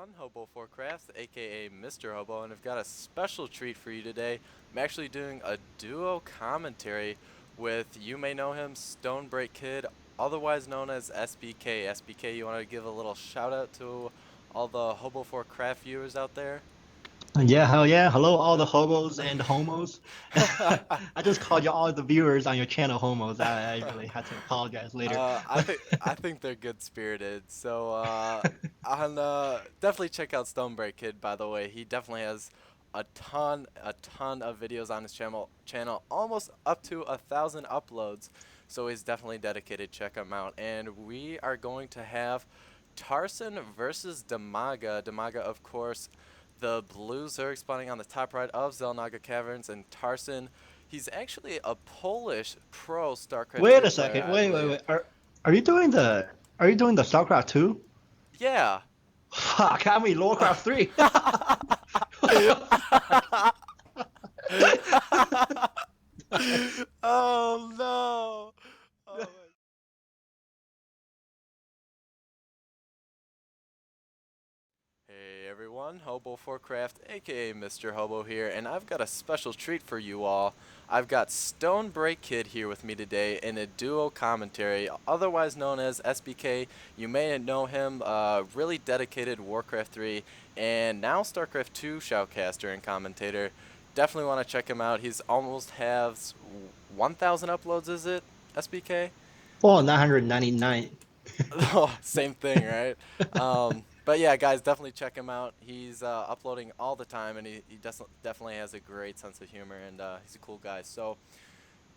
everyone, Hobo4Crafts, aka Mr. Hobo, and I've got a special treat for you today. I'm actually doing a duo commentary with, you may know him, Stonebreak Kid, otherwise known as SBK. SBK, you want to give a little shout out to all the Hobo4Craft viewers out there? Yeah, hell yeah. Hello, all the hobos and homos. I just called you all the viewers on your channel homos. I really had to apologize later. I think they're good spirited. So on definitely check out Stonebreak Kid. By the way, he definitely has a ton of videos on his channel, almost up to 1,000 uploads. So he's definitely dedicated. Check him out. And we are going to have Tarson versus Damaga. Damaga, of course, the blue Zerg spawning on the top right of Xel'Naga Caverns, and Tarson. He's actually a Polish pro StarCraft Wait 2 a player, second. I believe. Wait. Are you doing the StarCraft 2? Yeah. Fuck, I mean Warcraft 3. Wait, what? Oh no. Oh my. Hey everyone, Hobo4Craft, aka Mr. Hobo here, and I've got a special treat for you all. I've got Stonebreak Kid here with me today in a duo commentary, otherwise known as SBK. You may know him, really dedicated Warcraft 3 and now StarCraft 2 shoutcaster and commentator. Definitely want to check him out. He's almost has 1,000 uploads, is it, SBK? Oh, 999. Oh, same thing, right? But yeah, guys, definitely check him out. He's uploading all the time, and he definitely has a great sense of humor, and he's a cool guy. So,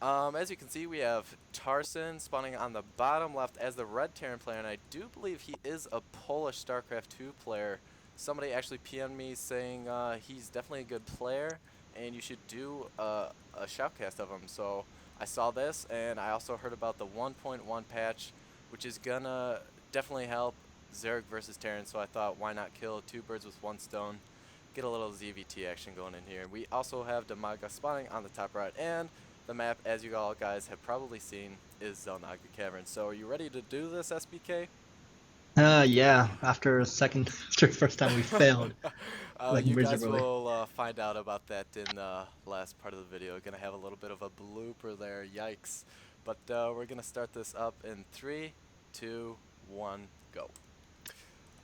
as you can see, we have Tarson spawning on the bottom left as the red Terran player, and I do believe he is a Polish StarCraft 2 player. Somebody actually PM'd me saying he's definitely a good player, and you should do a shoutcast of him. So I saw this, and I also heard about the 1.1 patch, which is gonna definitely help Zerg versus Terran. So I thought, why not kill two birds with one stone? Get a little ZVT action going in here. We also have Damaga spawning on the top right, and the map, as you all guys have probably seen, is Xel'Naga Cavern. So are you ready to do this, SBK? Yeah, after the first time we failed, like You guys miserably. will find out about that in the last part of the video. Gonna have a little bit of a blooper there, yikes. But we're gonna start this up in 3, 2, 1, go.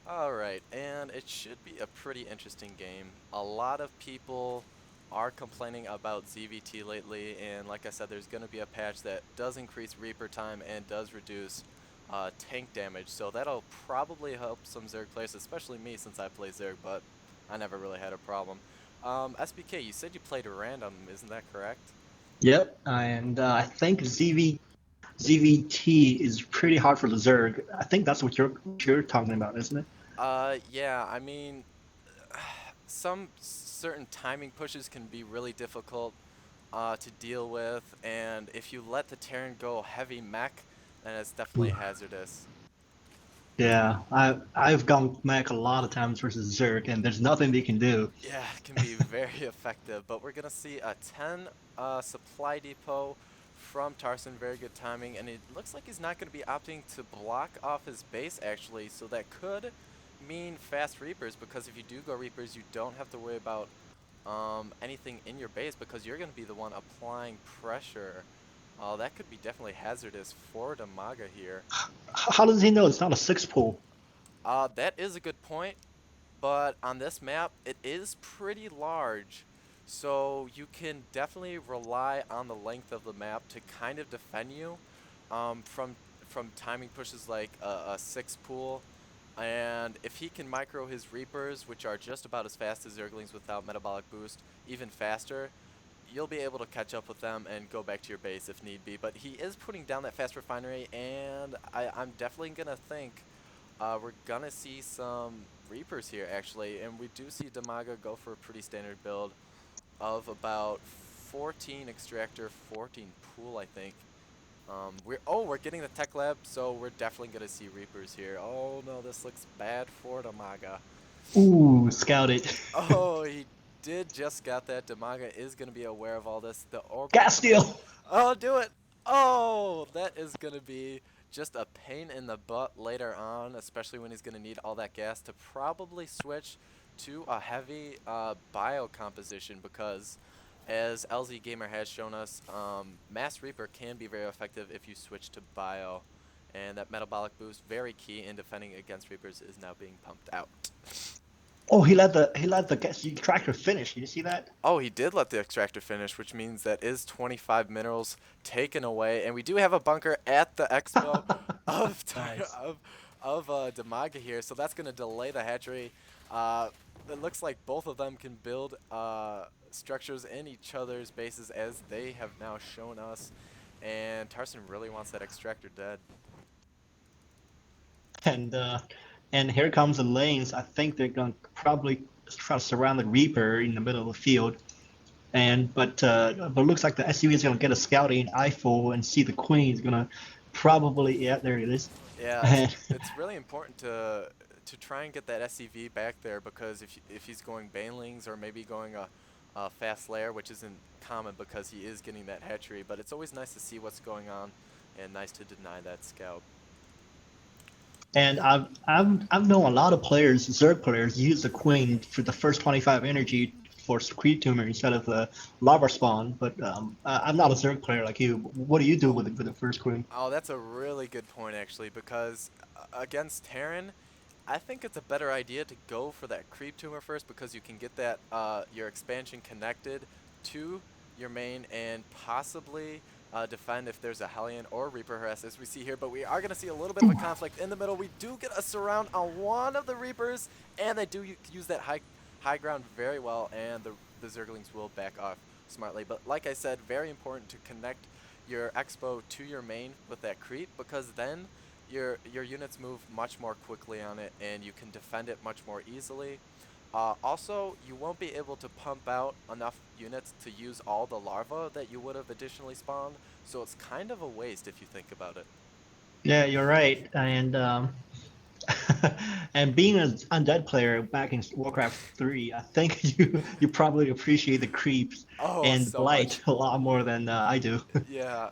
Alright, and it should be a pretty interesting game. A lot of people are complaining about ZVT lately, and like I said, there's going to be a patch that does increase Reaper time and does reduce tank damage, so that'll probably help some Zerg players, especially me since I play Zerg, but I never really had a problem. SBK, you said you played random, isn't that correct? Yep, and I think ZVT is pretty hard for the Zerg. I think that's what you're talking about, isn't it? Yeah, I mean, some certain timing pushes can be really difficult to deal with, and if you let the Terran go heavy mech, then it's definitely Ooh. hazardous. Yeah, I've gone mech a lot of times versus Zerg, and there's nothing they can do. Yeah, it can be very effective, but we're gonna see a 10 supply depot from Tarson, very good timing, and it looks like he's not gonna be opting to block off his base actually, so that could mean fast Reapers, because if you do go Reapers, you don't have to worry about anything in your base because you're gonna be the one applying pressure. That could be definitely hazardous for Damaga here. How does he know it's not a six pool? That is a good point, but on this map, it is pretty large, so you can definitely rely on the length of the map to kind of defend you from timing pushes like a six pool. And if he can micro his Reapers, which are just about as fast as Zerglings without metabolic boost, even faster, you'll be able to catch up with them and go back to your base if need be. But he is putting down that fast refinery, and I'm definitely gonna think we're gonna see some Reapers here actually, and we do see Damaga go for a pretty standard build of about 14 extractor, 14 pool, I think. We're getting the tech lab, so we're definitely gonna see Reapers here. Oh no, this looks bad for Damaga. Ooh, scouted. Oh, he did just got that. Damaga is gonna be aware of all this. The orbital Gas command. steal. Oh, do it! Oh, that is going to be just a pain in the butt later on, especially when he's going to need all that gas to probably switch to a heavy bio composition because, as LZ Gamer has shown us, Mass Reaper can be very effective if you switch to bio. And that metabolic boost, very key in defending against Reapers, is now being pumped out. Oh, he let the tractor finish. Did you see that? Oh, he did let the extractor finish, which means that is 25 minerals taken away, and we do have a bunker at the expo of Nice. Demaga here, so that's going to delay the hatchery. It looks like both of them can build structures in each other's bases as they have now shown us, and Tarson really wants that extractor dead. And and here comes the lanes. I think they're gonna probably try to surround the Reaper in the middle of the field. But looks like the SUV is gonna get a scouting eyeful and see the Queen is gonna probably, yeah, there it is. Yeah, And it's really important to try and get that SCV back there because if he's going Banelings or maybe going a fast layer, which isn't common because he is getting that hatchery, but it's always nice to see what's going on and nice to deny that scout. and I've known a lot of players, Zerg players, use the Queen for the first 25 energy for Creep Tumor instead of the Lava Spawn. But I'm not a Zerg player like you. What do you do with the first Queen? Oh, that's a really good point actually because against Terran, I think it's a better idea to go for that creep tumor first because you can get that your expansion connected to your main and possibly defend if there's a Hellion or Reaper harass as we see here. But we are going to see a little bit of a conflict in the middle. We do get a surround on one of the Reapers, and they do use that high ground very well, and the Zerglings will back off smartly. But like I said, very important to connect your Expo to your main with that creep because then your units move much more quickly on it and you can defend it much more easily. Also, you won't be able to pump out enough units to use all the larvae that you would have additionally spawned, so it's kind of a waste if you think about it. Yeah, you're right. And and being an undead player back in Warcraft 3, I think you probably appreciate the creeps Oh, and so much. blight a lot more than I do. Yeah,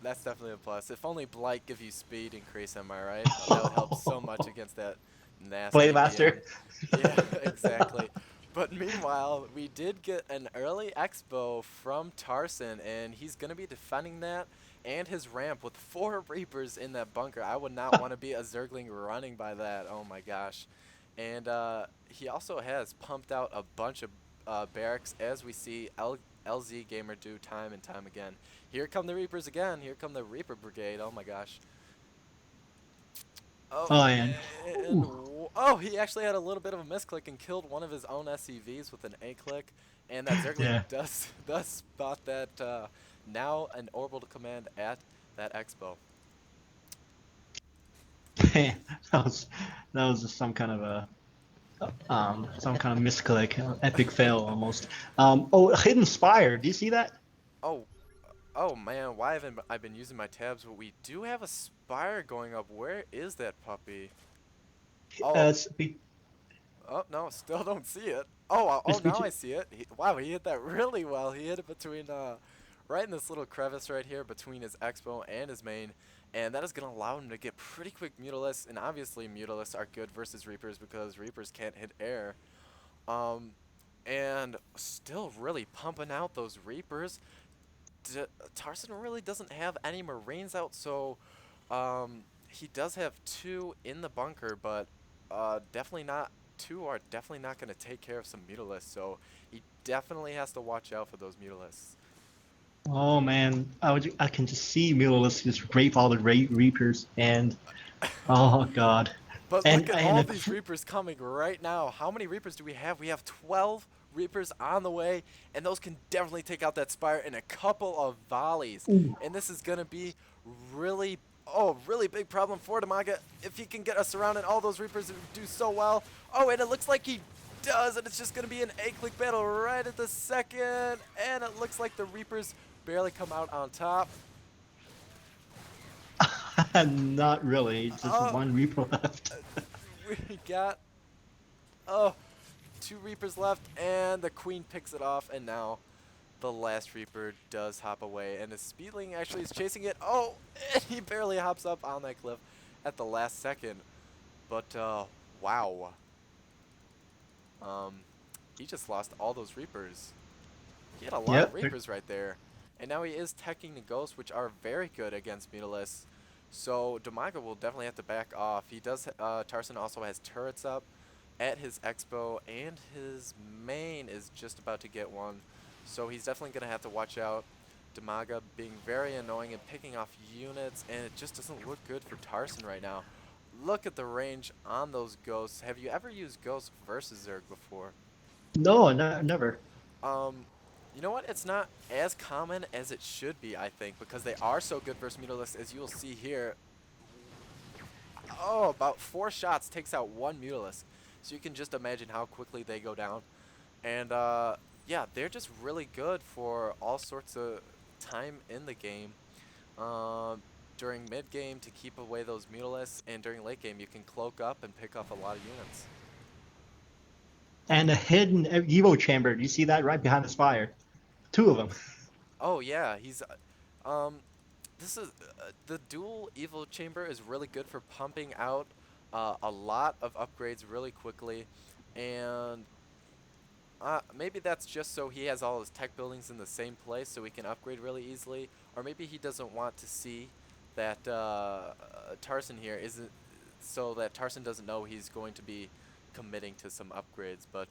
that's definitely a plus. If only Blight give you speed increase, am I right? That would help so much against that Blade nasty BM. Master. Yeah, exactly. But meanwhile, we did get an early expo from Tarson, and he's going to be defending that and his ramp with 4 Reapers in that bunker. I would not want to be a Zergling running by that. Oh my gosh. And he also has pumped out a bunch of barracks, as we see LZ Gamer do time and time again. Here come the Reapers again. Here come the Reaper Brigade. Oh my gosh. Oh, Oh, and and oh, he actually had a little bit of a misclick and killed one of his own SCVs with an A-click, and that Zergling yeah, does spot that now an orbital command at that expo. man, that was just some kind of misclick, epic fail almost. Oh, Hidden Spire. Do you see that? Oh, oh man, why haven't I been using my tabs? But we do have a spire going up. Where is that puppy? Oh, It's oh no, still don't see it. Oh, it's oh, now between. I see it. Wow, he hit that really well. He hit it between, right in this little crevice right here between his expo and his main, and that is going to allow him to get pretty quick Mutalisks, and obviously Mutalisks are good versus Reapers because Reapers can't hit air. Um, and still really pumping out those Reapers. Tarson really doesn't have any Marines out, so he does have 2 in the bunker, but definitely not 2 are definitely not going to take care of some Mutalisks, so he definitely has to watch out for those Mutalisks. Oh man, I can just see Mutalisk just rape all the Reapers, and oh god, But look and at and all the, these Reapers coming right now. How many Reapers do we have? We have 12 Reapers on the way, and those can definitely take out that Spire in a couple of volleys. ooh, And this is going to be really, oh, really big problem for Demaga. If he can get us surrounded, all those Reapers do so well. Oh, and it looks like he does, and it's just going to be an A-click battle right at the second. And it looks like the Reapers barely come out on top. not really, just Oh, one Reaper left. we got, oh, 2 Reapers left, and the Queen picks it off, and now the last Reaper does hop away, and his Speedling actually is chasing it. Oh, and he barely hops up on that cliff at the last second. But, wow. Um, he just lost all those Reapers. He had a lot of Yep. Reapers right there. And now he is teching the Ghosts, which are very good against Mutalisk. So Demago will definitely have to back off. He does, Tarson also has turrets up at his Expo, and his main is just about to get one. So he's definitely going to have to watch out. Demaga being very annoying and picking off units, and it just doesn't look good for Tarson right now. Look at the range on those Ghosts. Have you ever used Ghosts versus Zerg before? No, never. Um, you know what? It's not as common as it should be, I think, because they are so good versus Mutalisk, as you will see here. Oh, about 4 shots takes out 1 Mutalisk. So you can just imagine how quickly they go down. And, yeah, they're just really good for all sorts of time in the game. During mid-game to keep away those Mutalisks, and during late game you can cloak up and pick off a lot of units. And a hidden Evo chamber. Do you see that right behind the spire? 2 of them. Oh yeah, he's um this is the dual Evo chamber is really good for pumping out a lot of upgrades really quickly, and maybe that's just so he has all his tech buildings in the same place so he can upgrade really easily, or maybe he doesn't want to see that Tarson here isn't, so that Tarson doesn't know he's going to be committing to some upgrades. But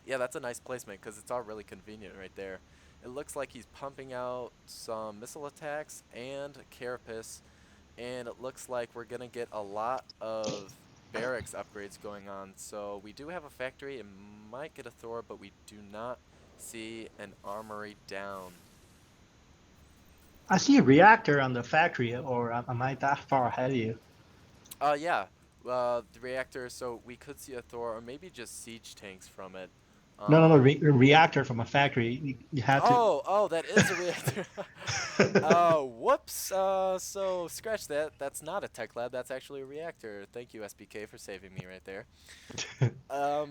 yeah, that's a nice placement because it's all really convenient right there. It looks like he's pumping out some missile attacks and carapace, and it looks like we're going to get a lot of barracks upgrades going on. So we do have a factory and might get a Thor, but we do not see an armory down. I see a reactor on the factory, or am I that far ahead of you? Yeah, the reactor, so we could see a Thor or maybe just siege tanks from it. No, Um, reactor from a factory. You have to. oh, that is a reactor. Whoops. So scratch that. That's not a tech lab. That's actually a reactor. Thank you, SBK, for saving me right there.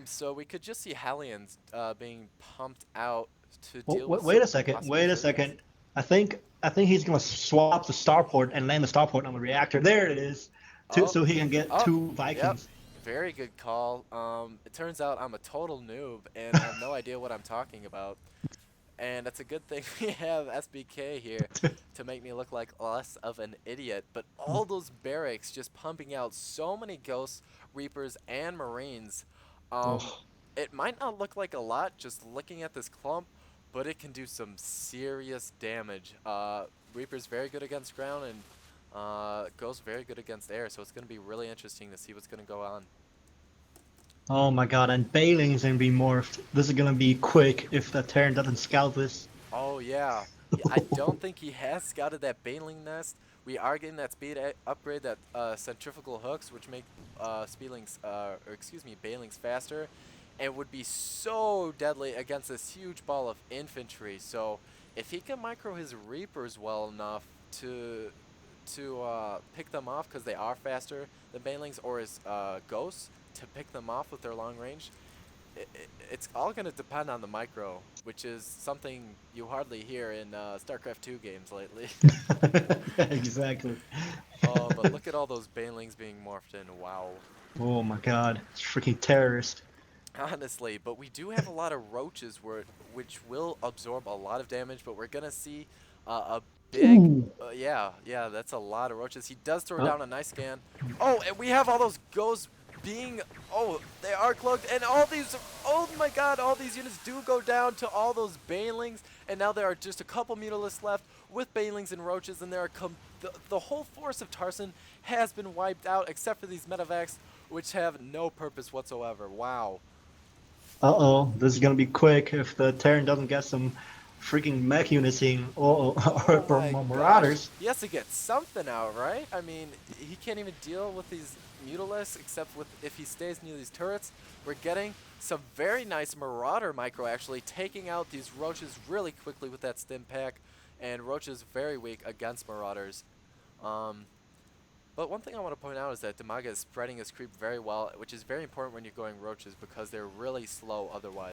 So we could just see Hellions being pumped out to Well, deal with wait a some second. possible Wait a Zerg units. second. I think he's gonna swap the starport and land the starport on the reactor. There it is, Oh, so he can get oh, 2 yep. Vikings. Very good call. It turns out I'm a total noob and I have no idea what I'm talking about. And it's a good thing we have SBK here to make me look like less of an idiot. But all those barracks just pumping out so many Ghosts, Reapers, and Marines. Um, Oh, it might not look like a lot just looking at this clump, but it can do some serious damage. Reaper's very good against ground, and Ghost very good against air. So it's going to be really interesting to see what's going to go on. oh my God! And Bailing's gonna be morphed. This is gonna be quick if the Terran doesn't scout this. Oh yeah. I don't think he has scouted that Baneling nest. We are getting that speed upgrade, that centrifugal hooks, which make Speedlings, or excuse me, Banelings faster, and would be so deadly against this huge ball of infantry. So if he can micro his Reapers well enough to pick them off, because they are faster than Banelings, or his Ghosts to pick them off with their long range, it's all going to depend on the micro, which is something you hardly hear in StarCraft 2 games lately. Exactly. Oh, but look at all those Banelings being morphed in. Wow. Oh my God! It's freaking terrorist. Honestly, but we do have a lot of roaches which will absorb a lot of damage, but we're going to see a big... Ooh. yeah, that's a lot of roaches. He does throw Oh, down a nice scan. Oh, and we have all those ghosts being... Oh, they are cloaked, and all these... Oh my god, all these units do go down to all those Banelings, and now there are just a couple Mutalisks left with Banelings and roaches, and there are... The whole force of Tarson has been wiped out, except for these Medivacs, which have no purpose whatsoever. Wow. uh-oh, this is gonna be quick if the Terran doesn't get some freaking mech units in, Oh or my gosh. Marauders. He has to get something out, right? I mean, he can't even deal with these Mutalisks except with if he stays near these turrets. We're getting some very nice Marauder micro actually taking out these Roaches really quickly with that stim pack. And Roach is very weak against Marauders. But one thing I want to point out is that Demaga is spreading his creep very well, which is very important when you're going Roaches because they're really slow otherwise.